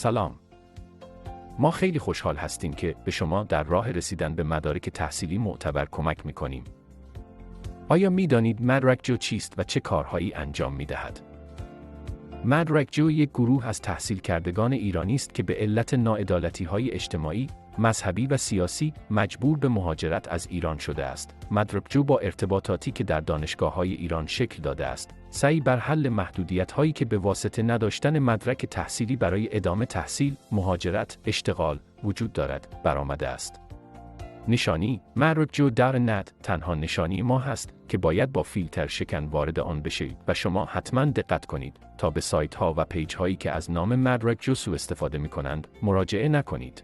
سلام. ما خیلی خوشحال هستیم که به شما در راه رسیدن به مدارک تحصیلی معتبر کمک می‌کنیم. آیا می‌دانید مدرک‌جو چیست و چه کارهایی انجام می‌دهد؟ مدرک‌جو یک گروه از تحصیل کردگان ایرانی است که به علت ناعدالتی‌های اجتماعی، مذهبی و سیاسی مجبور به مهاجرت از ایران شده است. مدرک‌جو با ارتباطاتی که در دانشگاه‌های ایران شکل داده است، سعی بر حل محدودیت‌هایی که به واسطه نداشتن مدرک تحصیلی برای ادامه تحصیل، مهاجرت، اشتغال وجود دارد، برآمده است. نشانی مدرک‌جو.net تنها نشانی ما هست که باید با فیلتر شکن وارد آن بشوید و شما حتما دقت کنید تا به سایت‌ها و پیج‌هایی که از نام مدرک‌جو سوء استفاده می‌کنند مراجعه نکنید.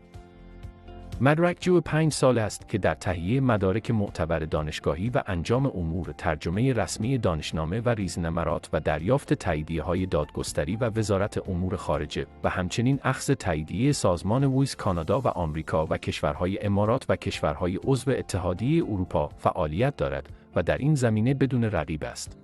مدرک‌جو 5 سال است که در تهیه مدارک معتبر دانشگاهی و انجام امور ترجمه رسمی دانشنامه و ریزنمرات و دریافت تاییدیه‌های دادگستری و وزارت امور خارجه و همچنین اخذ تاییدیه سازمان ویز کانادا و آمریکا و کشورهای امارات و کشورهای عضو اتحادیه اروپا فعالیت دارد و در این زمینه بدون رقیب است.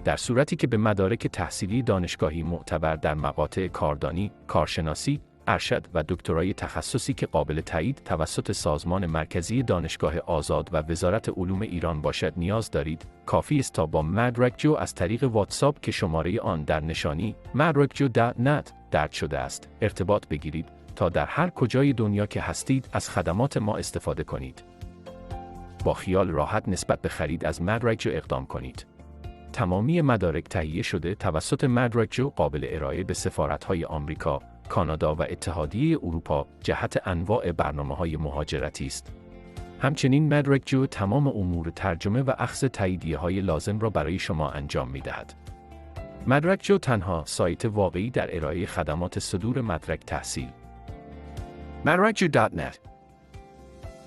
در صورتی که به مدارک تحصیلی دانشگاهی معتبر در مقاطع کاردانی، کارشناسی، ارشد و دکترای تخصصی که قابل تایید توسط سازمان مرکزی دانشگاه آزاد و وزارت علوم ایران باشد نیاز دارید، کافی است تا با مدرک‌جو از طریق واتساپ که شماره آن در نشانی مدرک‌جو.net درج شده است، ارتباط بگیرید تا در هر کجای دنیا که هستید از خدمات ما استفاده کنید. با خیال راحت نسبت به خرید از مدرک‌جو اقدام کنید. تمامی مدارک تهیه شده توسط مدرک‌جو قابل ارائه به سفارت‌های آمریکا، کانادا و اتحادیه اروپا جهت انواع برنامه‌های مهاجرتی است. همچنین مدرک‌جو تمام امور ترجمه و اخذ تاییدیه‌های لازم را برای شما انجام می‌دهد. مدرک‌جو تنها سایت واقعی در ارائه خدمات صدور مدرک تحصیل. مدرک‌جو.net